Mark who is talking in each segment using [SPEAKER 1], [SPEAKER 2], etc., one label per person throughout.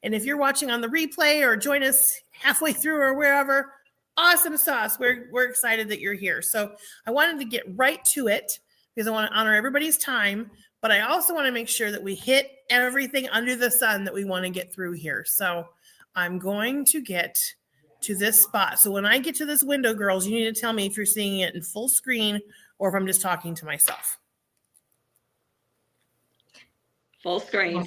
[SPEAKER 1] And if you're watching on the replay or join us halfway through or wherever, awesome sauce. We're excited that you're here. So I wanted to get right to it because I want to honor everybody's time, but I also want to make sure that we hit everything under the sun that we want to get through here. So I'm going to get to this spot. So when I get to this window, girls, you need to tell me if you're seeing it in full screen or if I'm just talking to myself.
[SPEAKER 2] Full screen.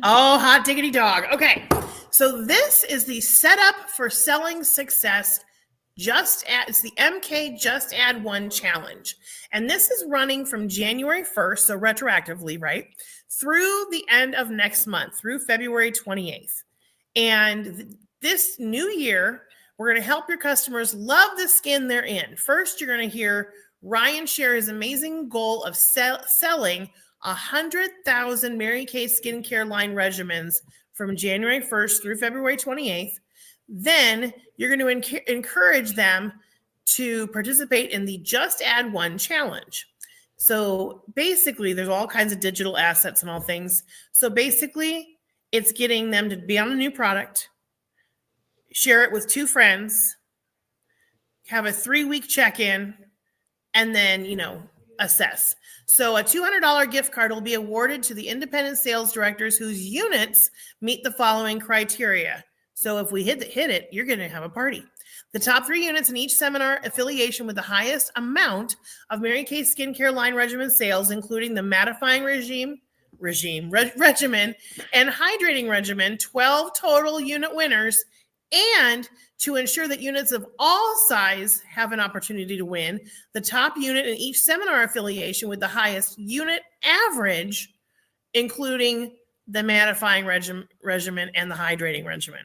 [SPEAKER 1] Oh, hot diggity dog. Okay. So this is the setup for selling success. It's the MK Just Add One challenge. And this is running from January 1st, so retroactively, right? Through the end of next month, through February 28th. And this new year, we're going to help your customers love the skin they're in. First, you're going to hear Ryan share his amazing goal of selling 100,000 Mary Kay skincare line regimens from January 1st through February 28th. Then you're going to encourage them to participate in the Just Add One challenge. So basically, there's all kinds of digital assets and all things. So basically, it's getting them to be on a new product, share it with 2 friends, have a 3-week check-in, and then, assess. So a $200 gift card will be awarded to the independent sales directors whose units meet the following criteria. So if we hit it, you're going to have a party. The top 3 units in each seminar affiliation with the highest amount of Mary Kay skincare line regimen sales, including the mattifying regimen and hydrating regimen, 12 total unit winners. And to ensure that units of all size have an opportunity to win, the top unit in each seminar affiliation with the highest unit average, including the mattifying regimen and the hydrating regimen.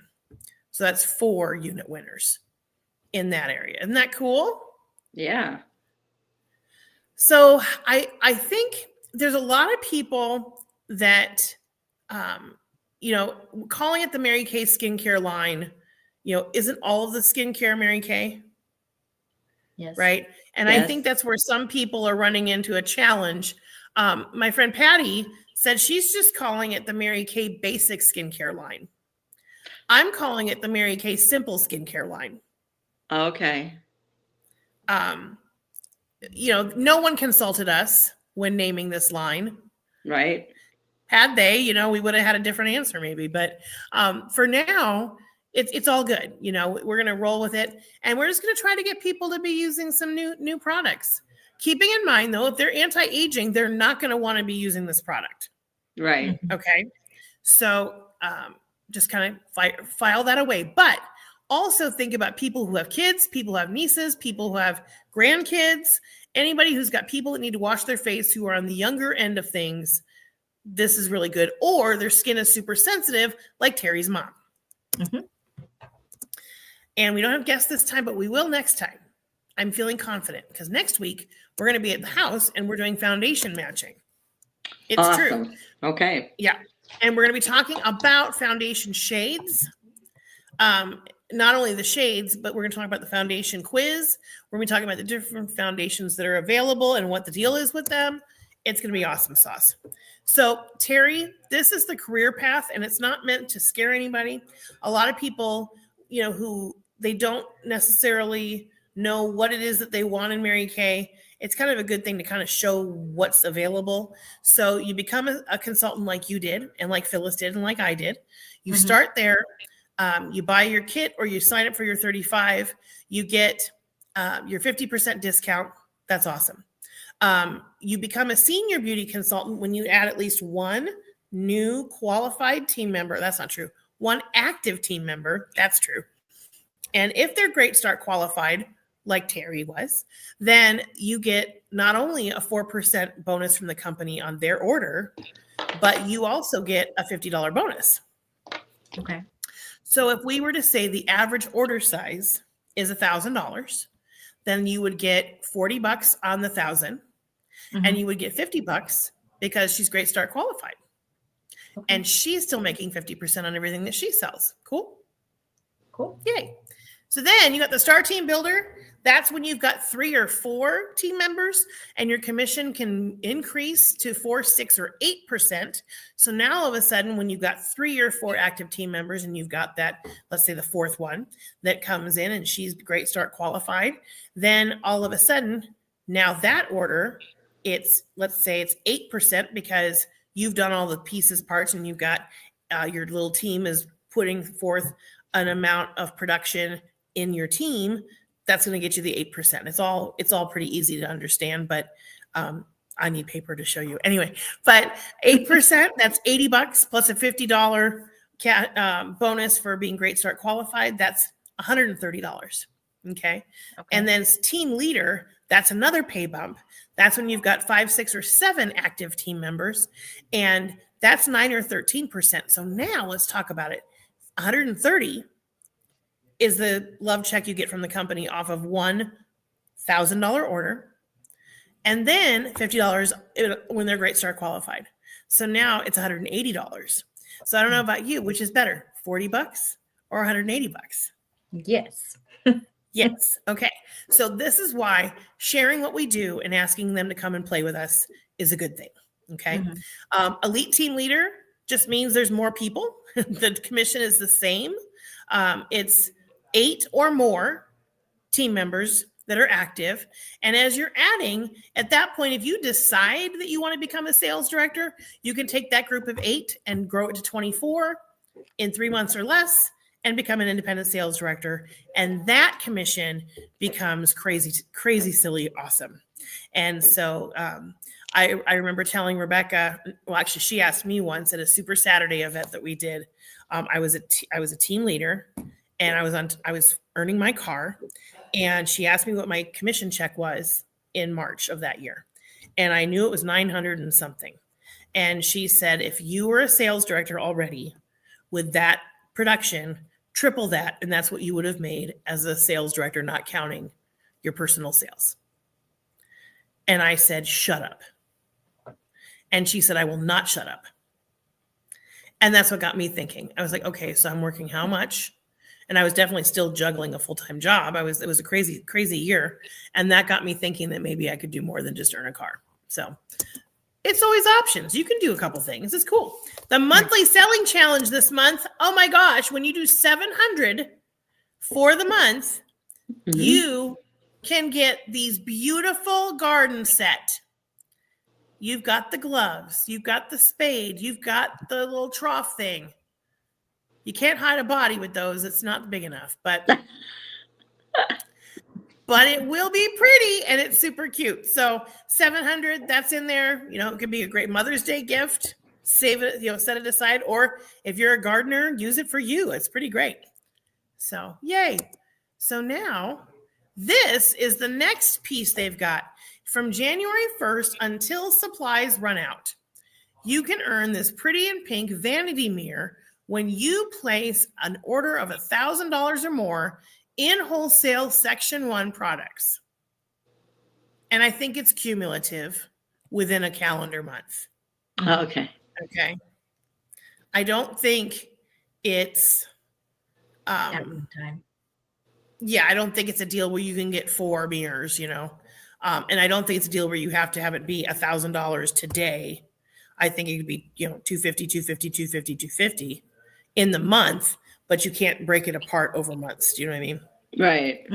[SPEAKER 1] So that's 4 unit winners in that area. Isn't that cool?
[SPEAKER 2] Yeah.
[SPEAKER 1] So I think there's a lot of people that, calling it the Mary Kay skincare line, isn't all of the skincare Mary Kay?
[SPEAKER 3] Yes.
[SPEAKER 1] Right. And yes. I think that's where some people are running into a challenge. My friend Patty said she's just calling it the Mary Kay basic skincare line. I'm calling it the Mary Kay simple skincare line.
[SPEAKER 2] Okay.
[SPEAKER 1] No one consulted us when naming this line.
[SPEAKER 2] Right.
[SPEAKER 1] Had they, we would have had a different answer maybe. But for now, it's all good. We're going to roll with it. And we're just going to try to get people to be using some new products. Keeping in mind, though, if they're anti-aging, they're not going to want to be using this product.
[SPEAKER 2] Right.
[SPEAKER 1] Okay. So just kind of file that away. But also think about people who have kids, people who have nieces, people who have grandkids, anybody who's got people that need to wash their face who are on the younger end of things. This is really good. Or their skin is super sensitive, like Terry's mom.
[SPEAKER 3] Mm-hmm.
[SPEAKER 1] And we don't have guests this time, but we will next time. I'm feeling confident because next week we're going to be at the house and we're doing foundation matching. It's
[SPEAKER 2] awesome.
[SPEAKER 1] True.
[SPEAKER 2] Okay.
[SPEAKER 1] Yeah. And we're going to be talking about foundation shades. Not only the shades, but we're going to talk about the foundation quiz. We're going to be talking about the different foundations that are available and what the deal is with them. It's going to be awesome sauce. So, Terry, this is the career path, and it's not meant to scare anybody. A lot of people, who they don't necessarily know what it is that they want in Mary Kay. It's kind of a good thing to kind of show what's available. So you become a consultant like you did, and like Phyllis did, and like I did. You start there. You buy your kit or you sign up for your 35, you get your 50% discount. That's awesome. You become a senior beauty consultant when you add at least one new qualified team member. That's not true. One active team member. That's true. And if they're Great Start qualified, like Terry was, then you get not only a 4% bonus from the company on their order, but you also get a $50 bonus.
[SPEAKER 3] Okay.
[SPEAKER 1] So if we were to say the average order size is $1,000, then you would get $40 on the 1,000, and you would get $50 because she's Great Start qualified. Okay. And she's still making 50% on everything that she sells. Cool?
[SPEAKER 3] Cool.
[SPEAKER 1] Yay. So then you got the Star Team Builder. That's when you've got 3 or 4 team members and your commission can increase to 4, 6, or 8%. So now all of a sudden, when you've got 3 or 4 active team members and you've got that, let's say the 4th one that comes in and she's Great Start qualified, then all of a sudden, now that order, let's say it's 8% because you've done all the pieces, parts, and you've got your little team is putting forth an amount of production in your team. That's going to get you the 8%. It's all pretty easy to understand, but I need paper to show you anyway. But 8%, that's $80 plus a $50 bonus for being Great Start qualified. That's $130. Okay. And then team leader, that's another pay bump. That's when you've got 5, 6, or 7 active team members, and that's 9 or 13%. So now let's talk about it. 130 is the love check you get from the company off of $1,000 order, and then $50 when they're Great Start qualified. So now it's $180. So I don't know about you, which is better, $40 or $180?
[SPEAKER 3] Yes.
[SPEAKER 1] Yes. Okay. So this is why sharing what we do and asking them to come and play with us is a good thing. Okay. Elite team leader just means there's more people. The commission is the same. It's 8 or more team members that are active. And as you're adding, at that point, if you decide that you want to become a sales director, you can take that group of 8 and grow it to 24 in 3 months or less and become an independent sales director. And that commission becomes crazy, silly, awesome. And so I remember telling Rebecca, well, actually, she asked me once at a Super Saturday event that we did. I was a team leader, and I was earning my car, and she asked me what my commission check was in March of that year, and I knew it was 900 and something. And she said, if you were a sales director already with that production, triple that, and that's what you would have made as a sales director, not counting your personal sales. And I said, shut up. And she said, I will not shut up. And that's what got me thinking. I was like, okay, so I'm working how much? And I was definitely still juggling a full-time job. It was a crazy year. And that got me thinking that maybe I could do more than just earn a car. So it's always options. You can do a couple things. It's cool. The monthly selling challenge this month. Oh my gosh. When you do 700 for the month, you can get these beautiful garden set. You've got the gloves, you've got the spade, you've got the little trough thing. You can't hide a body with those. It's not big enough, but it will be pretty and it's super cute. So 700, that's in there. You know, it could be a great Mother's Day gift. Save it, set it aside. Or if you're a gardener, use it for you. It's pretty great. So yay. So now this is the next piece they've got. From January 1st until supplies run out, you can earn this pretty and pink vanity mirror when you place an order of $1,000 or more in wholesale Section 1 products. And I think it's cumulative within a calendar month.
[SPEAKER 2] Okay.
[SPEAKER 1] Okay. I don't think it's
[SPEAKER 3] At one time.
[SPEAKER 1] yeah, I don't think it's a deal where you can get 4 mirrors, and I don't think it's a deal where you have to have it be $1,000 today. I think it could be, $250, $250, $250, $250 in the month, but you can't break it apart over months. Do you know what I mean?
[SPEAKER 2] Right.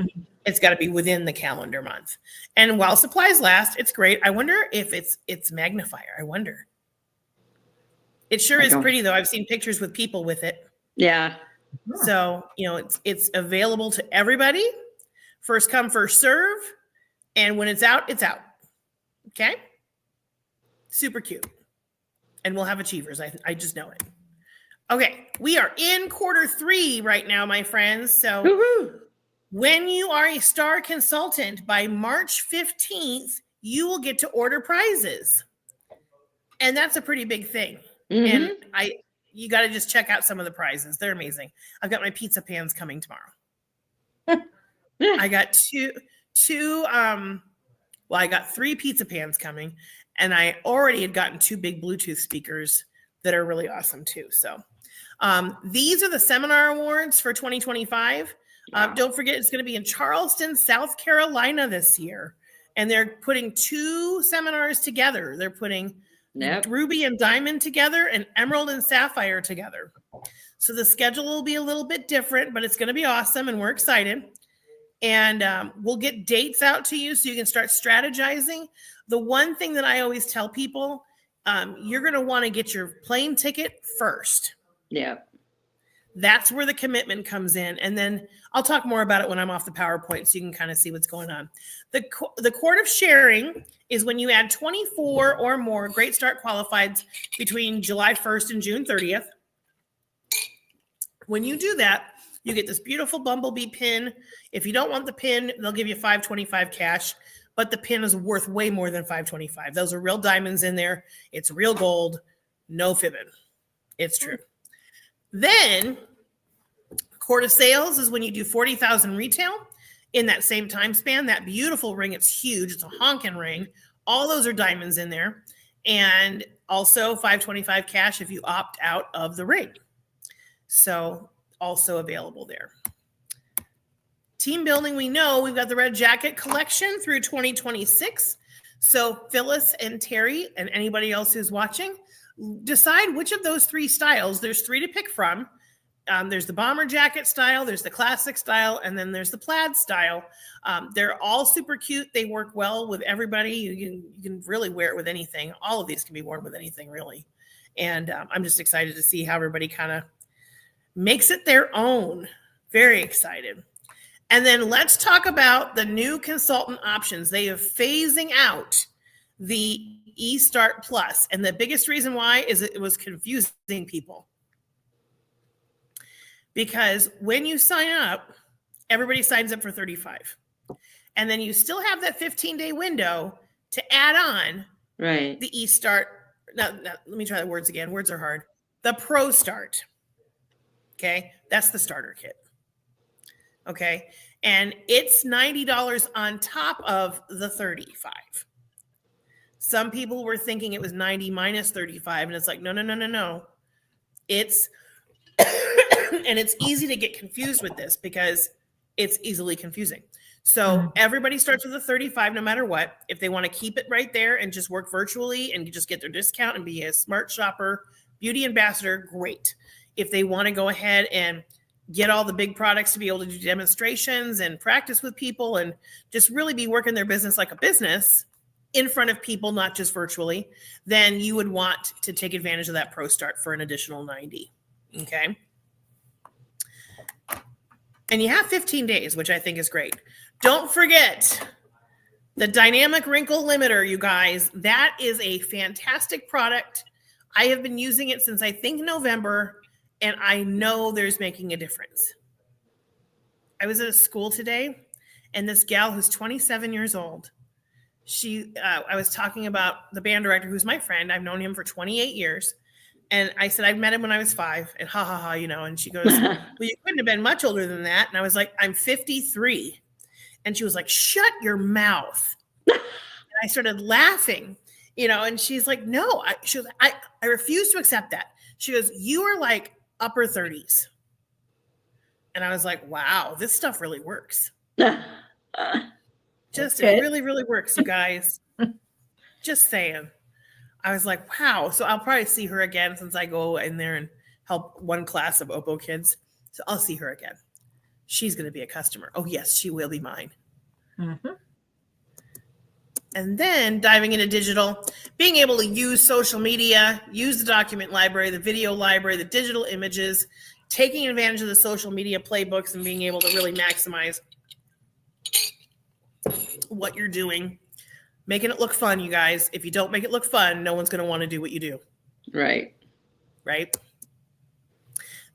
[SPEAKER 1] It's got to be within the calendar month. And while supplies last, it's great. I wonder if it's magnifier. I wonder. It sure is pretty though. I've seen pictures with people with it.
[SPEAKER 2] Yeah.
[SPEAKER 1] So, it's available to everybody. First come, first serve. And when it's out, it's out. Okay? Super cute. And we'll have achievers. I just know it. Okay. We are in quarter 3 right now, my friends. So
[SPEAKER 2] Woo-hoo.
[SPEAKER 1] when you are a star consultant by March 15th, you will get to order prizes. And that's a pretty big thing. And you got to just check out some of the prizes. They're amazing. I've got my pizza pans coming tomorrow. I got I got 3 pizza pans coming, and I already had gotten 2 big Bluetooth speakers that are really awesome too. So these are the seminar awards for 2025.
[SPEAKER 2] Wow.
[SPEAKER 1] Don't forget, it's going to be in Charleston, South Carolina this year. And they're putting 2 seminars together. They're putting
[SPEAKER 2] Yep.
[SPEAKER 1] Ruby and Diamond together and Emerald and Sapphire together. So the schedule will be a little bit different, but it's going to be awesome. And we're excited. And we'll get dates out to you so you can start strategizing. The one thing that I always tell people, you're going to want to get your plane ticket first.
[SPEAKER 2] Yep.
[SPEAKER 1] That's where the commitment comes in. And then I'll talk more about it when I'm off the PowerPoint so you can kind of see what's going on. The Court of Sharing is when you add 24 or more Great Start qualifieds between July 1st and June 30th. When you do that, you get this beautiful bumblebee pin. If you don't want the pin, they'll give you $5.25 cash, but the pin is worth way more than $5.25. Those are real diamonds in there. It's real gold, no fibbing. It's true. Then Court of Sales is when you do 40,000 retail in that same time span. That beautiful ring, it's huge. It's a honking ring. All those are diamonds in there. And also $5.25 cash if you opt out of the ring. So also available there. Team building, we know we've got the Red Jacket collection through 2026. So Phyllis and Terry and anybody else who's watching, decide which of those 3 styles. There's 3 to pick from. There's the bomber jacket style, there's the classic style, and then there's the plaid style. They're all super cute. They work well with everybody. You can really wear it with anything. All of these can be worn with anything, really. And I'm just excited to see how everybody kind of makes it their own. Very excited. And then let's talk about the new consultant options. They are phasing out the eStart Plus. And the biggest reason why is it was confusing people. Because when you sign up, everybody signs up for $35. And then you still have that 15-day window to add on
[SPEAKER 2] Right.
[SPEAKER 1] the eStart. Now, let me try the words again. Words are hard. The Pro Start. Okay. That's the starter kit. Okay. And it's $90 on top of the $35. Some people were thinking it was 90 minus 35. And it's like, no. It's, and it's easy to get confused with this because it's easily confusing. So everybody starts with a 35 no matter what. If they want to keep it right there and just work virtually and just get their discount and be a smart shopper, beauty ambassador, great. If they want to go ahead and get all the big products to be able to do demonstrations and practice with people and just really be working their business like a business in front of people, not just virtually, then you would want to take advantage of that Pro Start for an additional 90. Okay. And you have 15 days, which I think is great. Don't forget the Dynamic Wrinkle Limiter, you guys. That is a fantastic product. I have been using it since I think November, and I know there's making a difference. I was at a school today, and this gal who's 27 years old, I was talking about the band director who's my friend. I've known him for 28 years. And I said, I met him when I was 5 and and she goes, well, you couldn't have been much older than that. And I was like, I'm 53. And she was like, shut your mouth. And I started laughing, and she's like, no, I refuse to accept that. She goes, you are like upper 30s. And I was like, wow, this stuff really works. It really, really works, you guys. Just saying. I was like, wow. So I'll probably see her again since I go in there and help one class of Oppo kids. So I'll see her again. She's going to be a customer. Oh, yes, she will be mine. Mm-hmm. And then diving into digital, being able to use social media, use the document library, the video library, the digital images, taking advantage of the social media playbooks and being able to really maximize what you're doing. Making it look fun, you guys. If you don't make it look fun, no one's going to want to do what you do.
[SPEAKER 2] Right.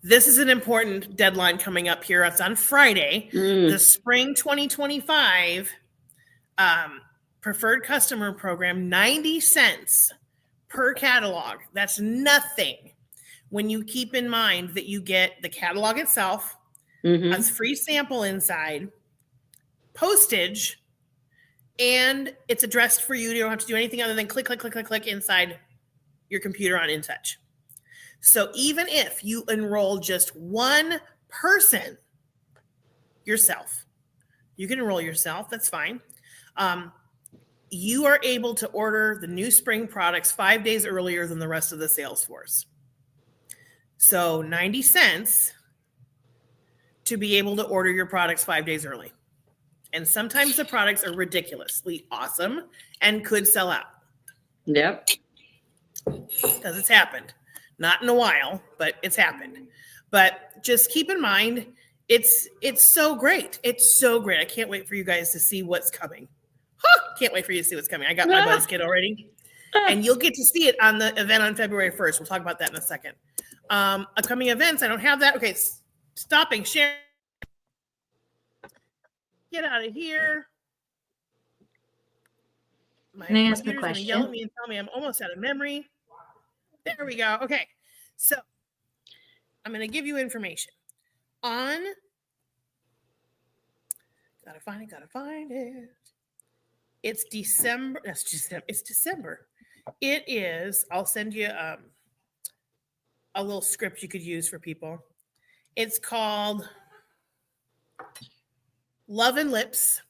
[SPEAKER 1] This is an important deadline coming up here. It's on Friday. The Spring 2025 Preferred Customer Program, 90 cents per catalog. That's nothing when you keep in mind that you get the catalog itself, a free sample inside, postage, and it's addressed for you. You don't have to do anything other than click inside your computer on InTouch. So even if you enroll just one person, yourself. You can enroll yourself. That's fine. You are able to order the new spring products 5 days earlier than the rest of the sales force. So 90 cents to be able to order your products 5 days early. And sometimes the products are ridiculously awesome and could sell out.
[SPEAKER 2] Yep.
[SPEAKER 1] Because it's happened. Not in a while, but it's happened. But just keep in mind, it's so great. It's so great. I can't wait for you guys to see what's coming. Can't wait for you to see what's coming. I got my buzz kit already. And you'll get to see it on the event on February 1st. We'll talk about that in a second. Upcoming events, I don't have that. Okay, stopping, share. Get out of here. My
[SPEAKER 3] Can I ask a
[SPEAKER 1] computer's gonna yell
[SPEAKER 3] question?
[SPEAKER 1] at me and tell me I'm almost out of memory. There we go. Okay, so I'm going to give you information on. Gotta find it. It's December. That's December. It's December. It is. I'll send you a little script you could use for people. It's called Love and Lips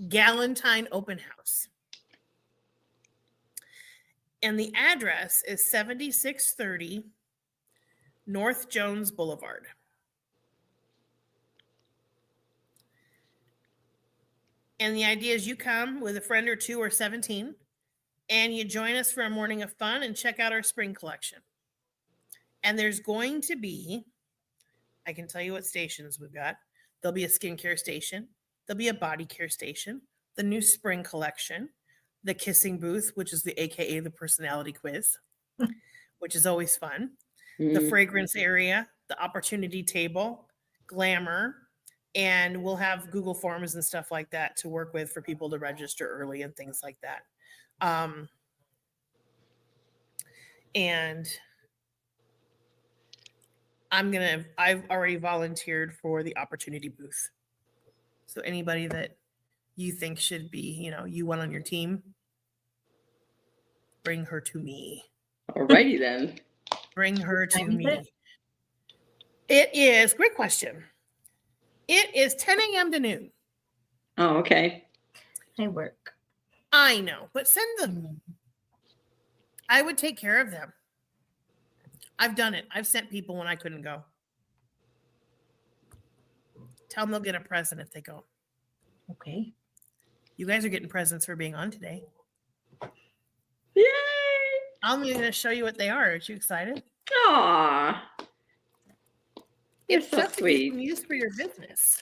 [SPEAKER 1] Galentine Open House. And the address is 7630 North Jones Boulevard. And the idea is you come with a friend or two or 17, and you join us for a morning of fun and check out our spring collection. And there's going to be, I can tell you what stations we've got. There'll be a skincare station. There'll be a body care station, the new spring collection, the kissing booth, which is the AKA the personality quiz, which is always fun. The fragrance area, the opportunity table, glamour, and we'll have Google Forms and stuff like that to work with for people to register early and things like that. And I've already volunteered for the opportunity booth. So anybody that you think should be, you want on your team, bring her to me.
[SPEAKER 2] Alrighty then.
[SPEAKER 1] Bring her to
[SPEAKER 3] Time is
[SPEAKER 1] me.
[SPEAKER 3] it?
[SPEAKER 1] It is, great question. It is 10 a.m. to noon.
[SPEAKER 2] Oh, okay.
[SPEAKER 3] I work.
[SPEAKER 1] I know, but send them. I would take care of them. I've done it. I've sent people when I couldn't go. Tell them they'll get a present if they go.
[SPEAKER 3] Okay.
[SPEAKER 1] You guys are getting presents for being on today.
[SPEAKER 2] Yay!
[SPEAKER 1] I'm going to show you what they are. Aren't you excited?
[SPEAKER 2] Aw. You're
[SPEAKER 1] It's
[SPEAKER 2] so
[SPEAKER 1] stuff that you
[SPEAKER 2] sweet.
[SPEAKER 1] can use for your business.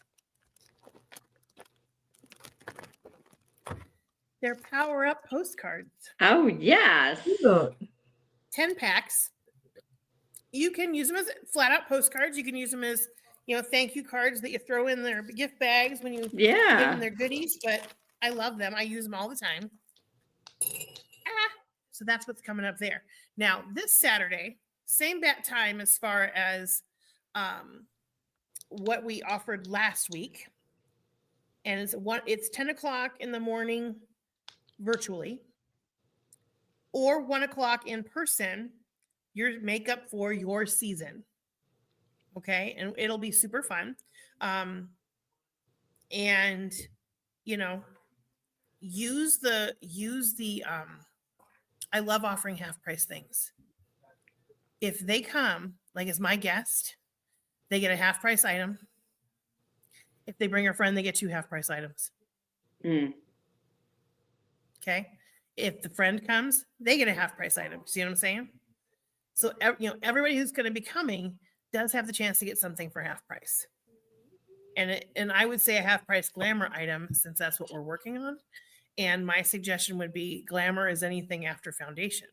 [SPEAKER 1] They're Power Up postcards.
[SPEAKER 2] Oh, yes.
[SPEAKER 3] Good.
[SPEAKER 1] 10 packs. You can use them as flat out postcards. You can use them as, thank you cards that you throw in their gift bags when you give them
[SPEAKER 2] Yeah.
[SPEAKER 1] their goodies. But I love them. I use them all the time. So that's what's coming up there. Now, this Saturday, same bat time as far as what we offered last week. And it's 10 o'clock in the morning virtually, or 1 o'clock in person, your makeup for your season. Okay. And it'll be super fun. And use the I love offering half price things. If they come, like as my guest, they get a half price item. If they bring a friend, they get 2 half price items.
[SPEAKER 2] Mm.
[SPEAKER 1] Okay. If the friend comes, they get a half price item. See what I'm saying? So, everybody who's going to be coming does have the chance to get something for half price. And I would say a half price glamour item, since that's what we're working on. And my suggestion would be glamour is anything after foundation.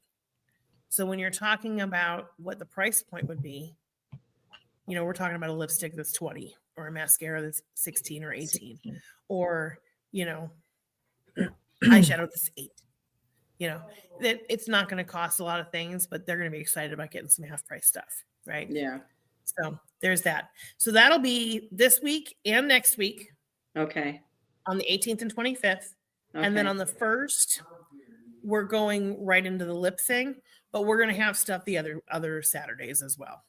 [SPEAKER 1] So when you're talking about what the price point would be, we're talking about a lipstick that's 20 or a mascara that's 16 or 18 or, eyeshadow that's 8. That it's not going to cost a lot of things, but they're going to be excited about getting some half price stuff. Right.
[SPEAKER 2] Yeah.
[SPEAKER 1] So there's that. So that'll be this week and next week.
[SPEAKER 2] Okay.
[SPEAKER 1] On the 18th and 25th. And then on the 1st, we're going right into the lip thing, but we're going to have stuff the other Saturdays as well.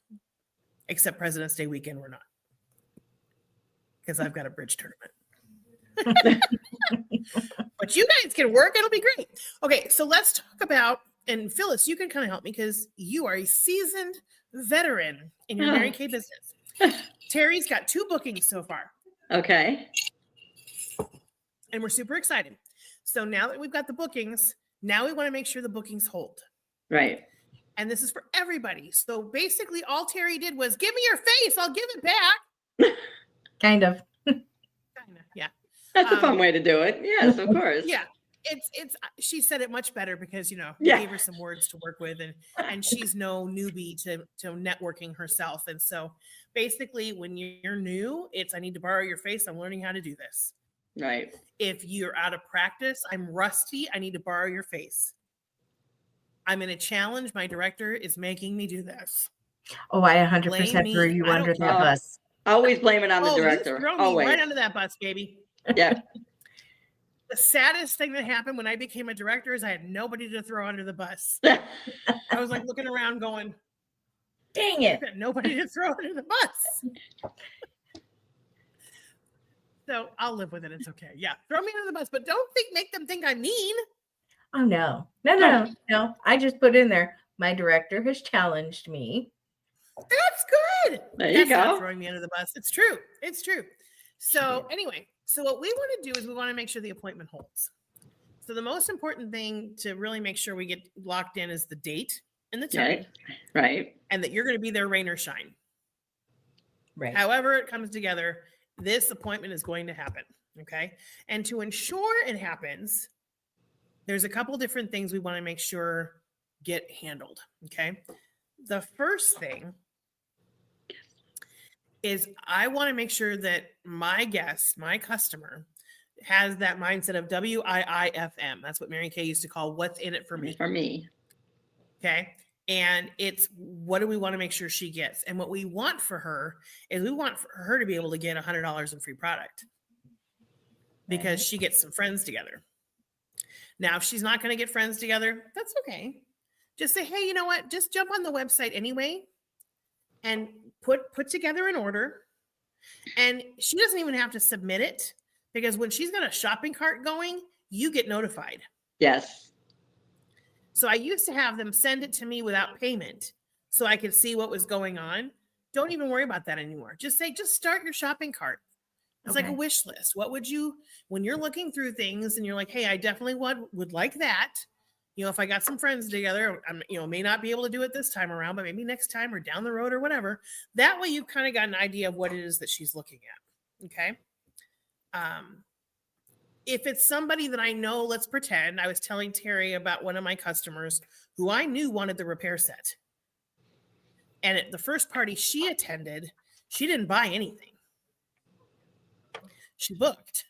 [SPEAKER 1] Except President's Day weekend, we're not. because I've got a bridge tournament. But you guys can work. It'll be great. Okay, so let's talk about, and Phyllis, you can kind of help me because you are a seasoned veteran in your Mary Kay business. Terry's got 2 bookings so far.
[SPEAKER 2] Okay.
[SPEAKER 1] And we're super excited. So now that we've got the bookings, now we want to make sure the bookings hold.
[SPEAKER 2] Right.
[SPEAKER 1] And this is for everybody. So basically all Terry did was give me your face. I'll give it back.
[SPEAKER 3] Kind of.
[SPEAKER 1] Kinda, yeah.
[SPEAKER 2] That's a fun way to do it. Yes, of course.
[SPEAKER 1] Yeah. It's she said it much better because, you know,
[SPEAKER 2] Yeah.
[SPEAKER 1] we gave her some words to work with and she's no newbie to networking herself. And so basically when you're new, I need to borrow your face. I'm learning how to do this.
[SPEAKER 2] Right.
[SPEAKER 1] If you're out of practice, I'm rusty. I need to borrow your face. I'm in a challenge. My director is making me do this.
[SPEAKER 3] Oh, I
[SPEAKER 1] Blame
[SPEAKER 3] 100%
[SPEAKER 1] me.
[SPEAKER 3] threw you
[SPEAKER 1] I
[SPEAKER 3] under
[SPEAKER 1] don't
[SPEAKER 3] that
[SPEAKER 2] care.
[SPEAKER 3] bus.
[SPEAKER 2] Always blame it on the
[SPEAKER 1] You
[SPEAKER 2] director.
[SPEAKER 1] throw me
[SPEAKER 2] Always.
[SPEAKER 1] right under that bus, baby.
[SPEAKER 2] Yeah.
[SPEAKER 1] The saddest thing that happened when I became a director is I had nobody to throw under the bus. I was like looking around going,
[SPEAKER 3] Dang it.
[SPEAKER 1] nobody to throw under the bus. So I'll live with it. It's okay. Yeah. Throw me under the bus, but don't make them think I'm mean.
[SPEAKER 3] Oh, no. No. I just put in there, my director has challenged me.
[SPEAKER 1] That's good.
[SPEAKER 2] There
[SPEAKER 1] That's
[SPEAKER 2] you
[SPEAKER 1] not
[SPEAKER 2] go.
[SPEAKER 1] throwing me under the bus. It's true. It's true. So anyway, so what we want to do is we want to make sure the appointment holds. So the most important thing to really make sure we get locked in is the date and the time,
[SPEAKER 2] Right.
[SPEAKER 1] and that you're going to be there rain or shine.
[SPEAKER 3] Right.
[SPEAKER 1] However it comes together, this appointment is going to happen. Okay. And to ensure it happens, there's a couple different things we want to make sure get handled. Okay. The first thing is I want to make sure that my guest, my customer, has that mindset of WIIFM. That's what Mary Kay used to call what's in it for me.
[SPEAKER 2] For me.
[SPEAKER 1] Okay. And it's what do we want to make sure she gets? And what we want for her is we want for her to be able to get $100 in free product because she gets some friends together. Now, if she's not going to get friends together, that's okay. Just say, hey, you know what? Just jump on the website anyway and put together an order. And she doesn't even have to submit it because when she's got a shopping cart going, you get notified.
[SPEAKER 2] Yes.
[SPEAKER 1] So I used to have them send it to me without payment so I could see what was going on. Don't even worry about that anymore. Just say, just start your shopping cart. It's like a wish list. What would you, when you're looking through things and you're like, hey, I definitely would like that. You know, if I got some friends together, I'm, may not be able to do it this time around, but maybe next time or down the road or whatever. That way you've kind of got an idea of what it is that she's looking at. Okay. If it's somebody that I know, let's pretend I was telling Terry about one of my customers who I knew wanted the repair set. And at the first party she attended, she didn't buy anything. She booked,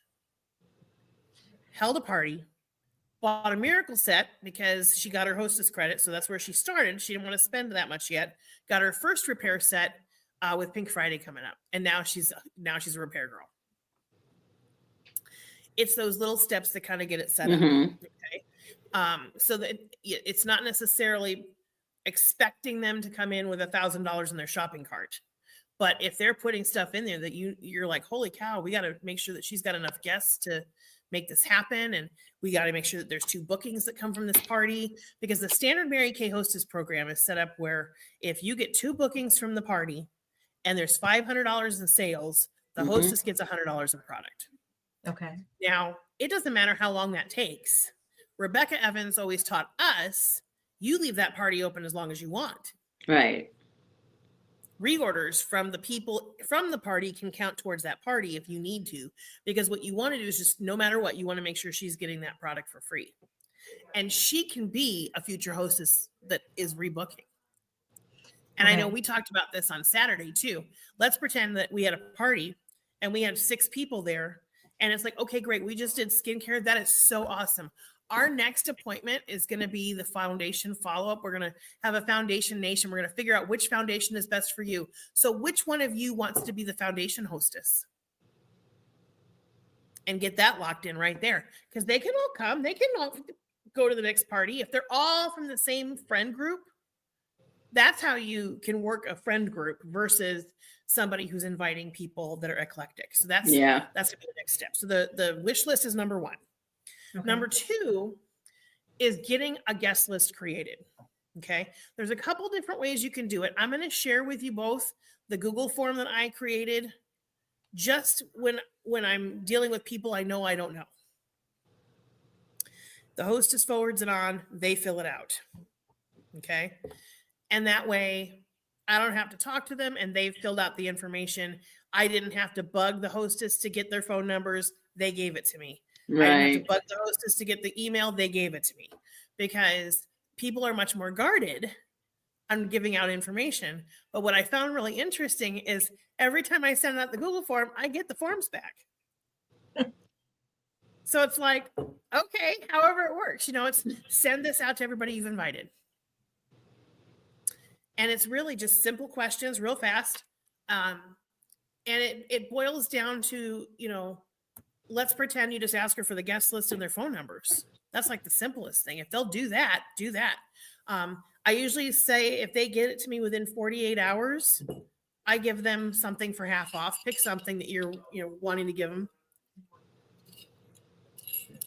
[SPEAKER 1] held a party, bought a miracle set because she got her hostess credit. So that's where she started. She didn't want to spend that much yet. Got her first repair set with Pink Friday coming up. And now she's a repair girl. It's those little steps that kind of get it set up. Okay. So that it's not necessarily expecting them to come in with $1,000 in their shopping cart. But if they're putting stuff in there that you're like, holy cow, we got to make sure that she's got enough guests to make this happen. And we got to make sure that there's 2 bookings that come from this party, because the standard Mary Kay Hostess program is set up where if you get 2 bookings from the party and there's $500 in sales, the hostess gets $100 in product.
[SPEAKER 3] Okay.
[SPEAKER 1] Now, it doesn't matter how long that takes. Rebecca Evans always taught us, you leave that party open as long as you want.
[SPEAKER 2] Right.
[SPEAKER 1] Reorders from the people from the party can count towards that party if you need to, because what you want to do is just, no matter what, you want to make sure she's getting that product for free. And she can be a future hostess that is rebooking. And I know we talked about this on Saturday too. Let's pretend that we had a party and we had 6 people there. And it's like, okay, great. We just did skincare. That is so awesome. Our next appointment is going to be the foundation follow-up. We're going to have a foundation nation. We're going to figure out which foundation is best for you. So which one of you wants to be the foundation hostess? And get that locked in right there. Because they can all come. They can all go to the next party. If they're all from the same friend group, that's how you can work a friend group versus somebody who's inviting people that are eclectic. So that's
[SPEAKER 2] Yeah.
[SPEAKER 1] the next step. So the wish list is number one.
[SPEAKER 3] Okay.
[SPEAKER 1] Number two is getting a guest list created. Okay. There's a couple different ways you can do it. I'm going to share with you both the Google form that I created just when I'm dealing with people I know I don't know. The hostess forwards it on, they fill it out. Okay. And that way I don't have to talk to them and they've filled out the information. I didn't have to bug the hostess to get their phone numbers. They gave it to me. I didn't have to
[SPEAKER 2] Right.
[SPEAKER 1] bug the hostess to get the email. They gave it to me because people are much more guarded on giving out information. But what I found really interesting is every time I send out the Google form, I get the forms back. So it's like, okay, however it works, it's send this out to everybody you've invited. And it's really just simple questions, real fast. And it boils down to, let's pretend you just ask her for the guest list and their phone numbers. That's like the simplest thing. If they'll do that, do that. I usually say if they get it to me within 48 hours, I give them something for half off. Pick something that you're wanting to give them.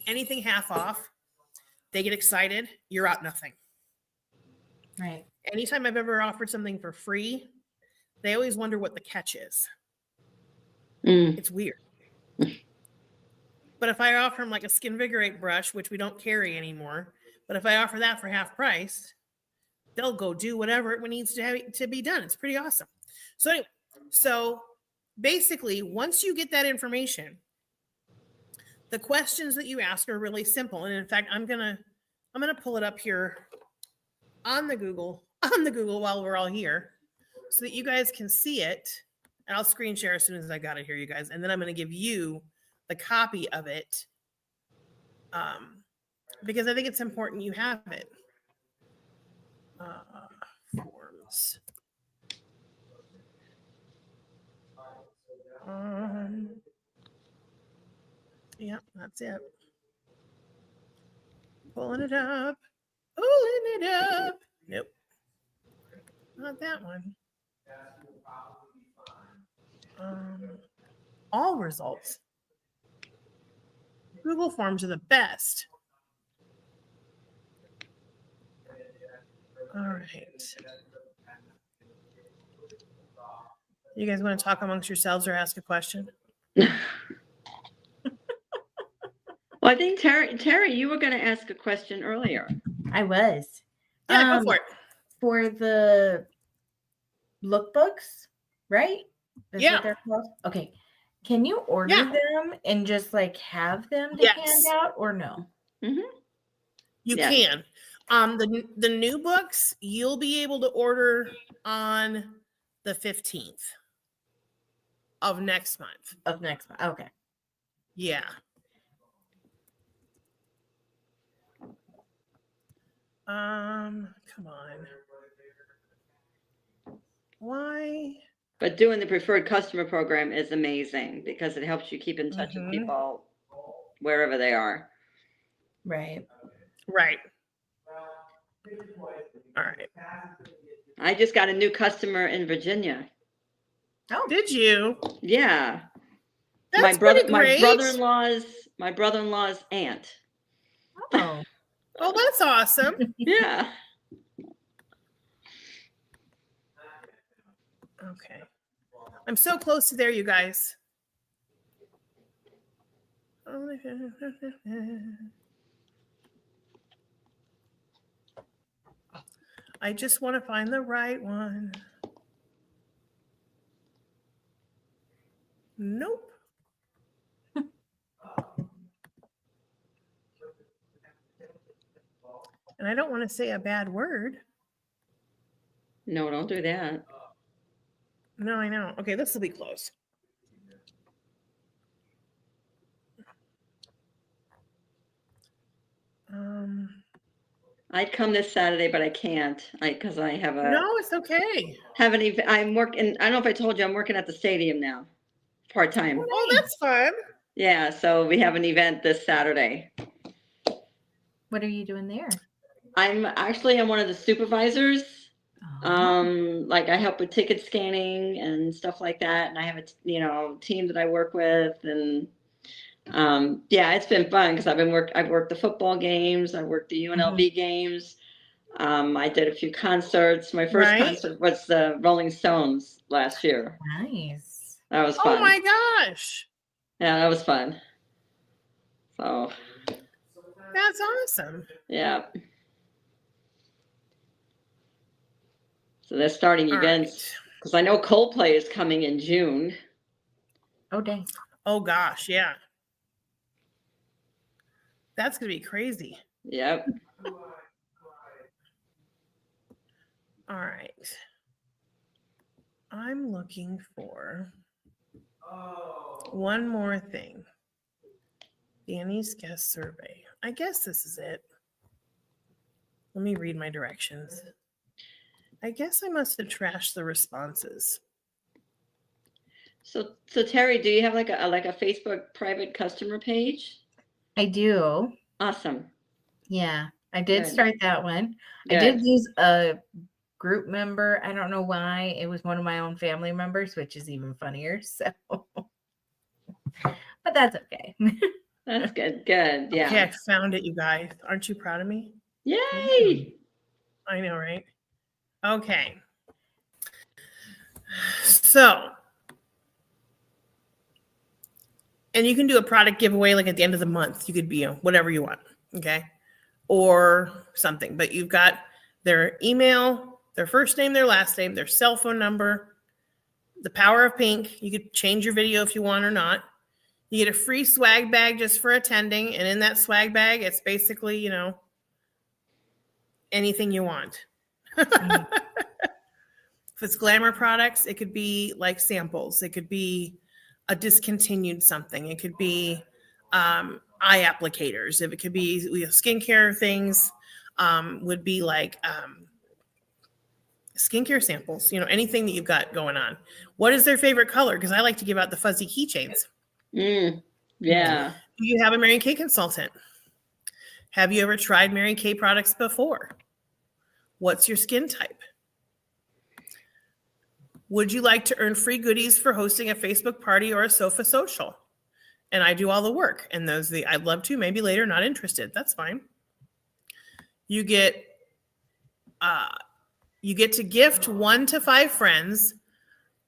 [SPEAKER 1] Anything half off, they get excited, you're out nothing.
[SPEAKER 3] Right.
[SPEAKER 1] Anytime I've ever offered something for free, they always wonder what the catch is.
[SPEAKER 2] Mm.
[SPEAKER 1] It's weird. But if I offer them like a Skinvigorate brush, which we don't carry anymore, but if I offer that for half price, they'll go do whatever it needs to be done. It's pretty awesome. So anyway, so basically, once you get that information, the questions that you ask are really simple. And in fact, I'm gonna pull it up here on the Google while we're all here so that you guys can see it. And I'll screen share as soon as I got it here, you guys. And then I'm going to give you the copy of it because I think it's important you have it. Forms. Yep, that's it. Pulling it up. Nope. Not that one. All results. Google Forms are the best. All right. You guys want to talk amongst yourselves or ask a question?
[SPEAKER 2] Well, I think Terry, you were going to ask a question earlier.
[SPEAKER 3] I was.
[SPEAKER 1] Yeah, go for it.
[SPEAKER 3] For the lookbooks, right? That's
[SPEAKER 1] Yeah.
[SPEAKER 3] what they're called? Okay. Can you order
[SPEAKER 1] Yeah.
[SPEAKER 3] them and just like have them to
[SPEAKER 1] Yes.
[SPEAKER 3] hand out or no?
[SPEAKER 2] Mm-hmm.
[SPEAKER 1] You
[SPEAKER 2] Yeah.
[SPEAKER 1] can. The new books you'll be able to order on the 15th of next month.
[SPEAKER 3] Of next month. Okay.
[SPEAKER 1] Yeah. Come on. Why?
[SPEAKER 2] But doing the preferred customer program is amazing because it helps you keep in touch with people wherever they are.
[SPEAKER 3] Right.
[SPEAKER 1] Right. All right.
[SPEAKER 2] I just got a new customer in Virginia.
[SPEAKER 3] Oh,
[SPEAKER 1] Did you?
[SPEAKER 2] Yeah.
[SPEAKER 1] That's pretty great.
[SPEAKER 2] My brother-in-law's aunt.
[SPEAKER 3] oh.
[SPEAKER 1] Oh, that's awesome.
[SPEAKER 2] Yeah.
[SPEAKER 1] Okay. I'm so close to there, you guys. I just want to find the right one. Nope. And I don't want to say a bad word.
[SPEAKER 2] No, don't do that.
[SPEAKER 1] No, I know. Okay, this will be close.
[SPEAKER 2] I'd come this Saturday, but I can't. Because I have a
[SPEAKER 1] No, it's okay.
[SPEAKER 2] I'm working. I don't know if I told you I'm working at the stadium now, part time.
[SPEAKER 1] Oh, that's fun.
[SPEAKER 2] Yeah, so we have an event this Saturday.
[SPEAKER 3] What are you doing there?
[SPEAKER 2] I'm one of the supervisors Like I help with ticket scanning and stuff like that. And I have a, team that I work with, and yeah, it's been fun because I've worked the football games. I worked the UNLV games. I did a few concerts. My first concert was the Rolling Stones last year.
[SPEAKER 3] Nice.
[SPEAKER 2] That was fun.
[SPEAKER 1] Oh my gosh.
[SPEAKER 2] Yeah, that was fun. So
[SPEAKER 1] that's awesome.
[SPEAKER 2] Yeah. So they're starting events because I know Coldplay is coming in June.
[SPEAKER 3] Oh, dang.
[SPEAKER 1] Oh gosh, yeah. That's going to be crazy.
[SPEAKER 2] Yep.
[SPEAKER 1] All right. I'm looking for one more thing. Danny's guest survey. I guess this is it. Let me read my directions. I guess I must have trashed the responses.
[SPEAKER 2] So Terry, do you have like a Facebook private customer page?
[SPEAKER 3] I do.
[SPEAKER 2] Awesome.
[SPEAKER 3] Yeah, I did start that one.
[SPEAKER 2] Good.
[SPEAKER 3] I did use a group member. I don't know why. It was one of my own family members, which is even funnier. So, but that's okay.
[SPEAKER 2] That's good. Good. Yeah.
[SPEAKER 1] Okay, I found it, you guys. Aren't you proud of me?
[SPEAKER 2] Yay!
[SPEAKER 1] I know, right? Okay. So, and you can do a product giveaway like at the end of the month. You could be whatever you want, okay? Or something. But you've got their email, their first name, their last name, their cell phone number, the power of pink. You could change your video if you want or not. You get a free swag bag just for attending. And in that swag bag, it's basically, anything you want. If it's glamour products, it could be like samples. It could be a discontinued something. It could be eye applicators. If it could be skincare things, would be like skincare samples. Anything that you've got going on. What is their favorite color? Because I like to give out the fuzzy keychains.
[SPEAKER 2] Yeah.
[SPEAKER 1] Do you have a Mary Kay consultant? Have you ever tried Mary Kay products before? What's your skin type? Would you like to earn free goodies for hosting a Facebook party or a sofa social? And I do all the work. And I'd love to, maybe later, not interested. That's fine. You get to gift 1 to 5 friends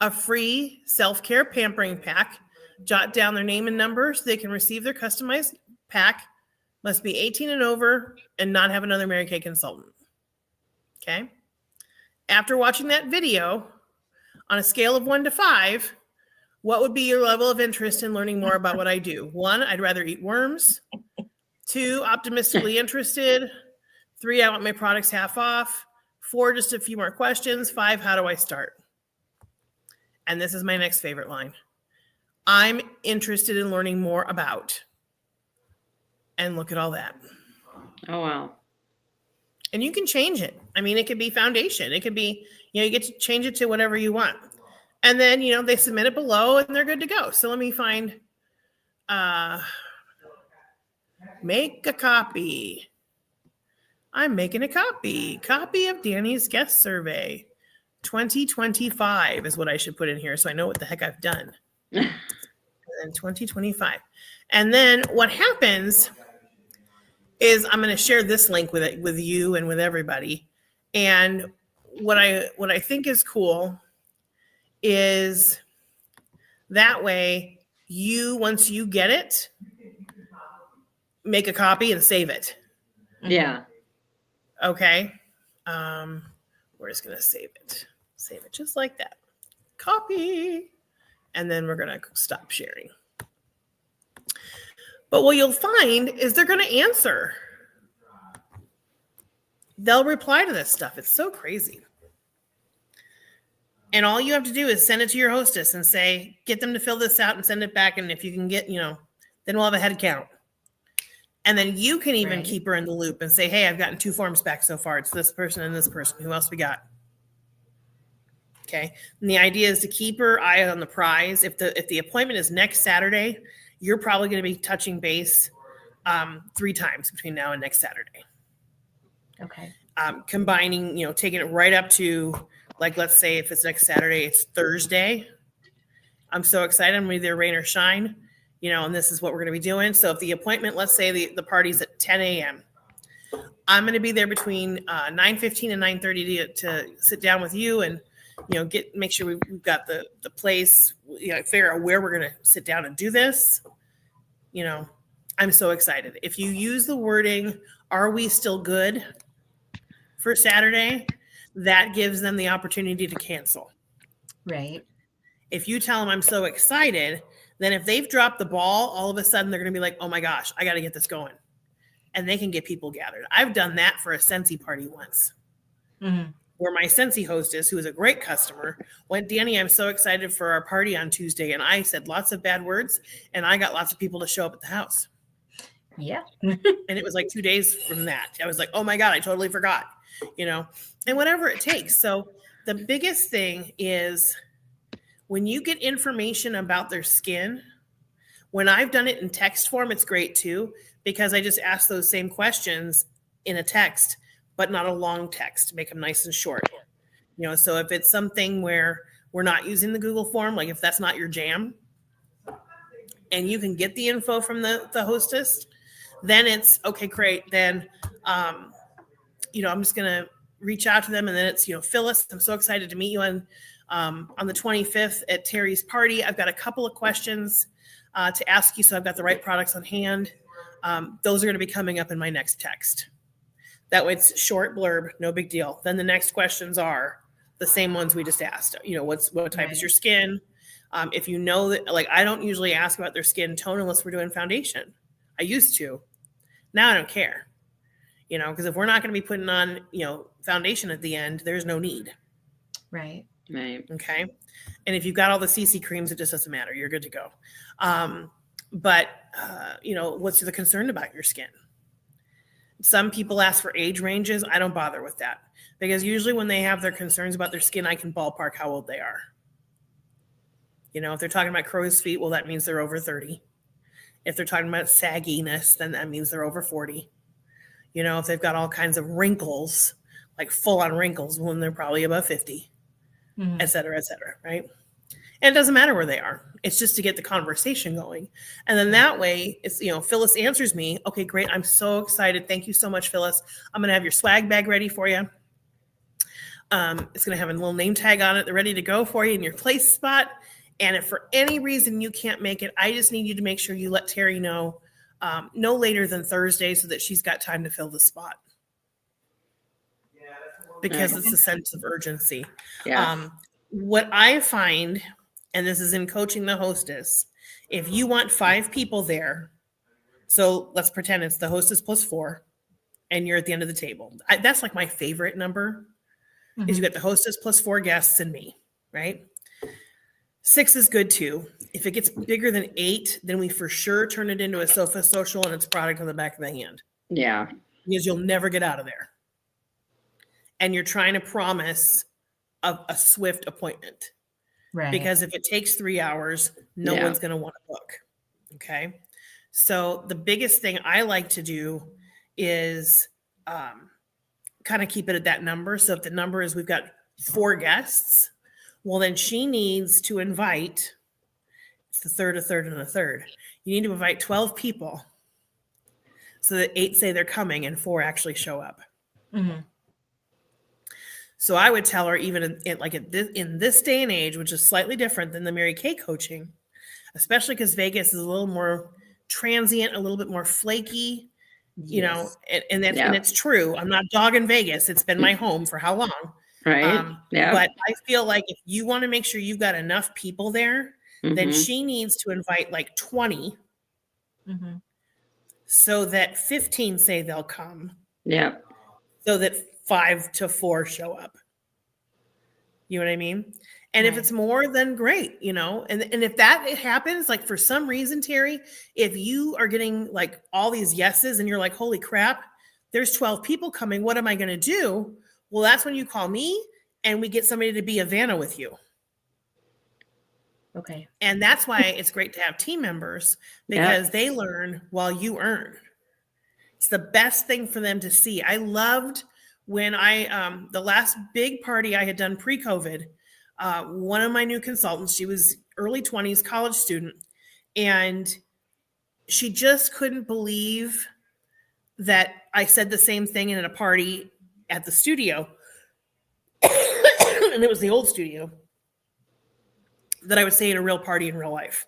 [SPEAKER 1] a free self-care pampering pack. Jot down their name and number so they can receive their customized pack. Must be 18 and over and not have another Mary Kay consultant. Okay. After watching that video, on a scale of 1 to 5, what would be your level of interest in learning more about what I do? 1, I'd rather eat worms. 2, optimistically interested. 3, I want my products half off. 4, just a few more questions. 5, how do I start? And this is my next favorite line. I'm interested in learning more about. And look at all that.
[SPEAKER 2] Oh, wow.
[SPEAKER 1] And you can change it. I mean, it could be foundation. It could be, you get to change it to whatever you want. And then, they submit it below and they're good to go. So let me find, make a copy. I'm making a copy. Copy of Danny's guest survey. 2025 is what I should put in here so I know what the heck I've done. And then 2025. And then what happens is I'm going to share this link with you and with everybody. And what I think is cool is that way once you get it, make a copy and save it.
[SPEAKER 2] Yeah.
[SPEAKER 1] Okay. We're just going to save it. Save it just like that. Copy. And then we're going to stop sharing. But what you'll find is they're going to answer. They'll reply to this stuff. It's so crazy. And all you have to do is send it to your hostess and say, get them to fill this out and send it back. And if you can get, then we'll have a head count. And then you can even keep her in the loop and say, hey, I've gotten 2 forms back so far. It's this person and this person. Who else we got? Okay. And the idea is to keep her eye on the prize. If the appointment is next Saturday, you're probably going to be touching base 3 times between now and next Saturday.
[SPEAKER 3] Okay.
[SPEAKER 1] combining, taking it right up to, like, let's say if it's next Saturday, it's Thursday. I'm so excited. I'm going to be there, rain or shine, and this is what we're going to be doing. So if the appointment, let's say the party's at 10 a.m., I'm going to be there between 9:15 and 9:30 to sit down with you and, make sure we've got the place, figure out where we're going to sit down and do this. I'm so excited. If you use the wording, "Are we still good?" for Saturday, that gives them the opportunity to cancel.
[SPEAKER 3] Right.
[SPEAKER 1] If you tell them, "I'm so excited," then if they've dropped the ball, all of a sudden they're going to be like, "Oh my gosh, I got to get this going." And they can get people gathered. I've done that for a Scentsy party once, where my Scentsy hostess, who is a great customer, went, "Danny, I'm so excited for our party on Tuesday." And I said lots of bad words, and I got lots of people to show up at the house.
[SPEAKER 3] Yeah.
[SPEAKER 1] And it was like 2 days from that. I was like, "Oh my God, I totally forgot," and whatever it takes. So the biggest thing is when you get information about their skin, when I've done it in text form, it's great too, because I just ask those same questions in a text, but not a long text, make them nice and short. So if it's something where we're not using the Google form, like if that's not your jam, and you can get the info from the hostess, then it's okay, great. Then, I'm just going to reach out to them. And then it's, "Phyllis, I'm so excited to meet you on the 25th at Terry's party. I've got a couple of questions to ask you, so I've got the right products on hand. Those are going to be coming up in my next text." That way it's short blurb, no big deal. Then the next questions are the same ones we just asked. What type is your skin? If you know that, like, I don't usually ask about their skin tone unless we're doing foundation. I used to. Now I don't care. Because if we're not going to be putting on, foundation at the end, there's no need.
[SPEAKER 3] Right.
[SPEAKER 2] Right.
[SPEAKER 1] Okay. And if you've got all the CC creams, it just doesn't matter. You're good to go. But what's the concern about your skin? Some people ask for age ranges. I don't bother with that, because usually when they have their concerns about their skin, I can ballpark how old they are. If they're talking about crow's feet, well, that means they're over 30. If they're talking about sagginess, then that means they're over 40. If they've got all kinds of wrinkles, like full-on wrinkles, well, then they're probably above 50, et cetera, right? And it doesn't matter where they are. It's just to get the conversation going. And then that way, it's, Phyllis answers me, "Okay, great. I'm so excited. Thank you so much, Phyllis. I'm going to have your swag bag ready for you. It's going to have a little name tag on it. They're ready to go for you in your place spot. And if for any reason you can't make it, I just need you to make sure you let Terry know no later than Thursday, so that she's got time to fill the spot." Because it's a sense of urgency.
[SPEAKER 2] Yeah.
[SPEAKER 1] What I find, and this is in coaching the hostess, if you want 5 people there, so let's pretend it's the hostess plus 4, and you're at the end of the table. That's like my favorite number, is you get the hostess plus 4 guests and me, right? 6 is good too. If it gets bigger than 8, then we for sure turn it into a sofa social and it's product on the back of the hand.
[SPEAKER 2] Yeah.
[SPEAKER 1] Because you'll never get out of there. And you're trying to promise a swift appointment.
[SPEAKER 3] Right.
[SPEAKER 1] Because if it takes 3 hours, no one's going to want to book. Okay. So the biggest thing I like to do is kind of keep it at that number. So if the number is we've got 4 guests, well, then she needs to invite, it's a third, and a third. You need to invite 12 people so that 8 say they're coming and 4 actually show up. So I would tell her, even in this day and age, which is slightly different than the Mary Kay coaching, especially because Vegas is a little more transient, a little bit more flaky, and it's true. I'm not dogging Vegas. It's been my home for how long?
[SPEAKER 2] Right.
[SPEAKER 1] But I feel like if you want to make sure you've got enough people there, then she needs to invite like 20 so that 15 say they'll come.
[SPEAKER 2] Yeah.
[SPEAKER 1] So that 5 to 4 show up. You know what I mean? And if it's more, then great, and if that happens, like for some reason, Terry, if you are getting like all these yeses and you're like, holy crap, there's 12 people coming. What am I going to do? Well, that's when you call me and we get somebody to be a Vanna with you.
[SPEAKER 3] Okay.
[SPEAKER 1] And that's why it's great to have team members, because they learn while you earn. It's the best thing for them to see. I loved when I, the last big party I had done pre-COVID, one of my new consultants, she was early 20s, college student, and she just couldn't believe that I said the same thing in a party at the studio. And it was the old studio that I would say in a real party in real life.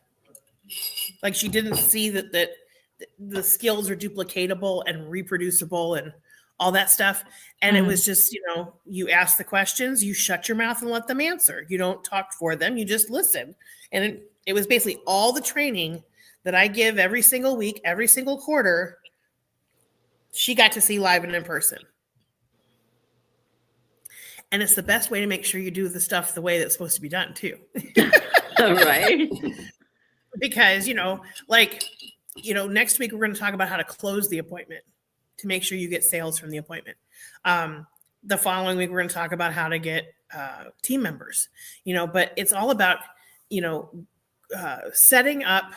[SPEAKER 1] Like she didn't see that the skills are duplicatable and reproducible and all that stuff. And it was just, you ask the questions, you shut your mouth and let them answer. You don't talk for them, you just listen. And it was basically all the training that I give every single week, every single quarter, she got to see live and in person. And it's the best way to make sure you do the stuff the way that's supposed to be done too.
[SPEAKER 2] Right.
[SPEAKER 1] Because, next week we're going to talk about how to close the appointment to make sure you get sales from the appointment. The following week, we're going to talk about how to get team members, but it's all about, setting up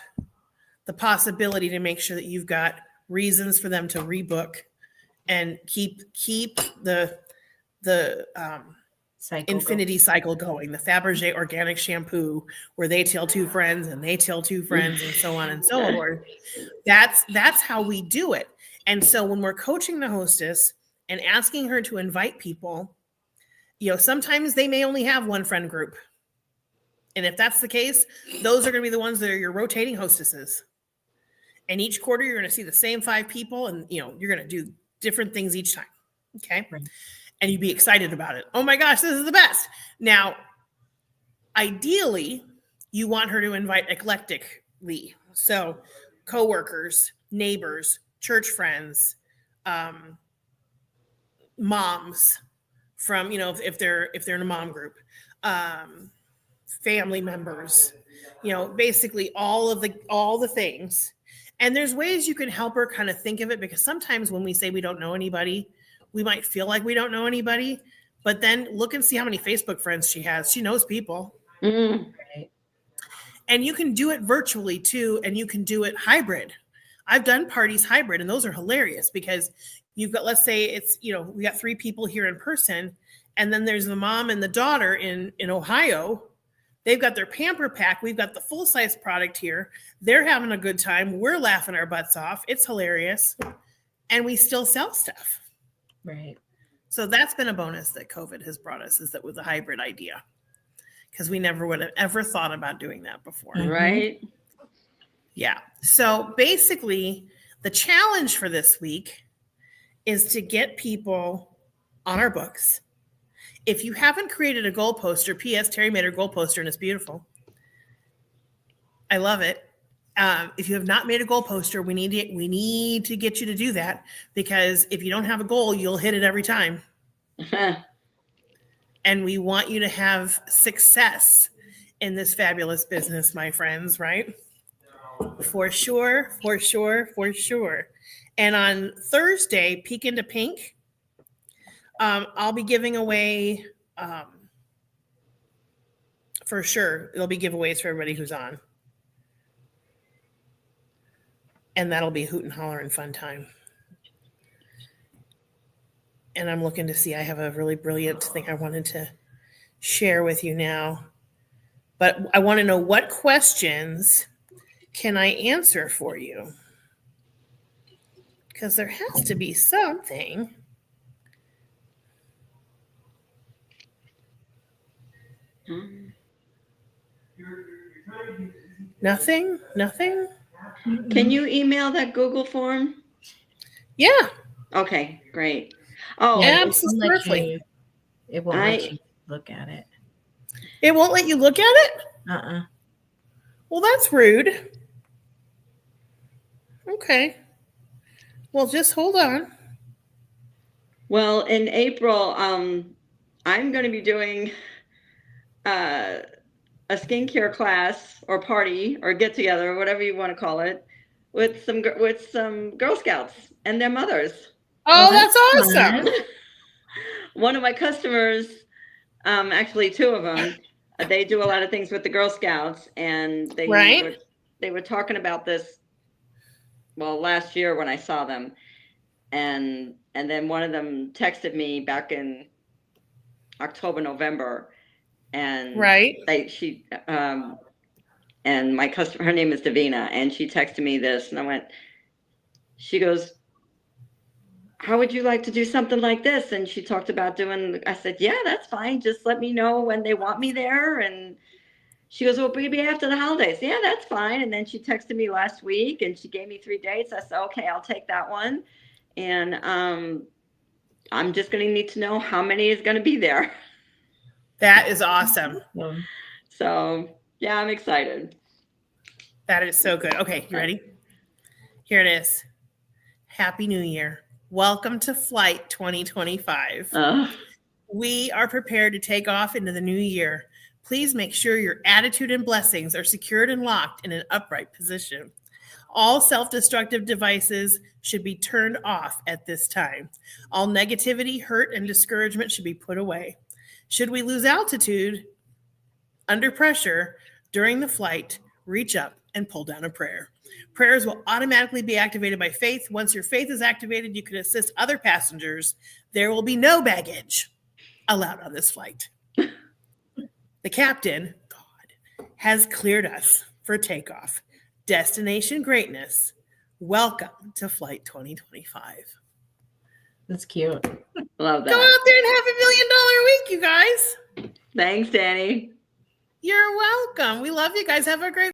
[SPEAKER 1] the possibility to make sure that you've got reasons for them to rebook and keep the infinity cycle going, the Fabergé organic shampoo where they tell two friends and they tell two friends and so on and so forth. That's how we do it. And so when we're coaching the hostess and asking her to invite people, sometimes they may only have one friend group. And if that's the case, those are going to be the ones that are your rotating hostesses. And each quarter, you're going to see the same 5 people and, you're going to do different things each time. Okay. Right. And you'd be excited about it. Oh my gosh, this is the best. Now, ideally, you want her to invite eclectically. So coworkers, neighbors, church friends, moms from, if they're in a mom group, family members, basically all the things. And there's ways you can help her kind of think of it, because sometimes when we say we don't know anybody, we might feel like we don't know anybody, but then look and see how many Facebook friends she has. She knows people.
[SPEAKER 2] Mm.
[SPEAKER 1] Right. And you can do it virtually too. And you can do it hybrid. I've done parties hybrid, and those are hilarious because you've got, let's say it's, we got 3 people here in person, and then there's the mom and the daughter in Ohio. They've got their pamper pack. We've got the full-size product here. They're having a good time. We're laughing our butts off. It's hilarious. And we still sell stuff.
[SPEAKER 3] Right.
[SPEAKER 1] So that's been a bonus that COVID has brought us, is that with a hybrid idea, because we never would have ever thought about doing that before.
[SPEAKER 2] Right.
[SPEAKER 1] Yeah. So basically, the challenge for this week is to get people on our books. If you haven't created a goal poster, P.S. Terry made her goal poster and it's beautiful. I love it. If you have not made a goal poster, we need to get you to do that, because if you don't have a goal, you'll hit it every time. And we want you to have success in this fabulous business, my friends, right? For sure. And on Thursday, Peek into Pink, I'll be giving away, for sure, there'll be giveaways for everybody who's on. And that'll be a hoot and holler and fun time. And I'm looking to see, I have a really brilliant thing I wanted to share with you now. But I want to know, what questions can I answer for you? Because there has to be something. Nothing?
[SPEAKER 2] Can you email that Google form?
[SPEAKER 1] Yeah.
[SPEAKER 2] Okay, great. Oh,
[SPEAKER 1] yeah, absolutely.
[SPEAKER 3] It won't let you look at it.
[SPEAKER 1] It won't let you look at it? Well, that's rude. Okay. Well, just hold on.
[SPEAKER 2] Well, in April, I'm going to be doing a skincare class or party or get together, or whatever you want to call it, with some Girl Scouts and their mothers.
[SPEAKER 1] Oh, that's awesome.
[SPEAKER 2] One of my customers, actually 2 of them, they do a lot of things with the Girl Scouts, and they were talking about this, well, last year when I saw them. and then one of them texted me back in October, November, and
[SPEAKER 1] Right.
[SPEAKER 2] and my customer, her name is Davina, and she texted me this, and she goes, how would you like to do something like this? And she talked about I said, yeah, that's fine. Just let me know when they want me there. And she goes, well, maybe after the holidays. Yeah, that's fine. And then she texted me last week and she gave me 3 dates. I said, okay, I'll take that one. And I'm just going to need to know how many is going to be there.
[SPEAKER 1] That is awesome.
[SPEAKER 2] So yeah, I'm excited.
[SPEAKER 1] That is so good. Okay, you ready? Here it is. Happy New Year. Welcome to Flight 2025. We are prepared to take off into the new year. Please make sure your attitude and blessings are secured and locked in an upright position. All self-destructive devices should be turned off at this time. All negativity, hurt, and discouragement should be put away. Should we lose altitude under pressure during the flight, reach up and pull down a prayer. Prayers will automatically be activated by faith. Once your faith is activated, you can assist other passengers. There will be no baggage allowed on this flight. The captain, God, has cleared us for takeoff. Destination greatness. Welcome to Flight 2025.
[SPEAKER 3] That's cute.
[SPEAKER 2] Love that.
[SPEAKER 1] Go out there and have $1 million week, you guys.
[SPEAKER 2] Thanks, Danny.
[SPEAKER 1] You're welcome. We love you guys. Have a great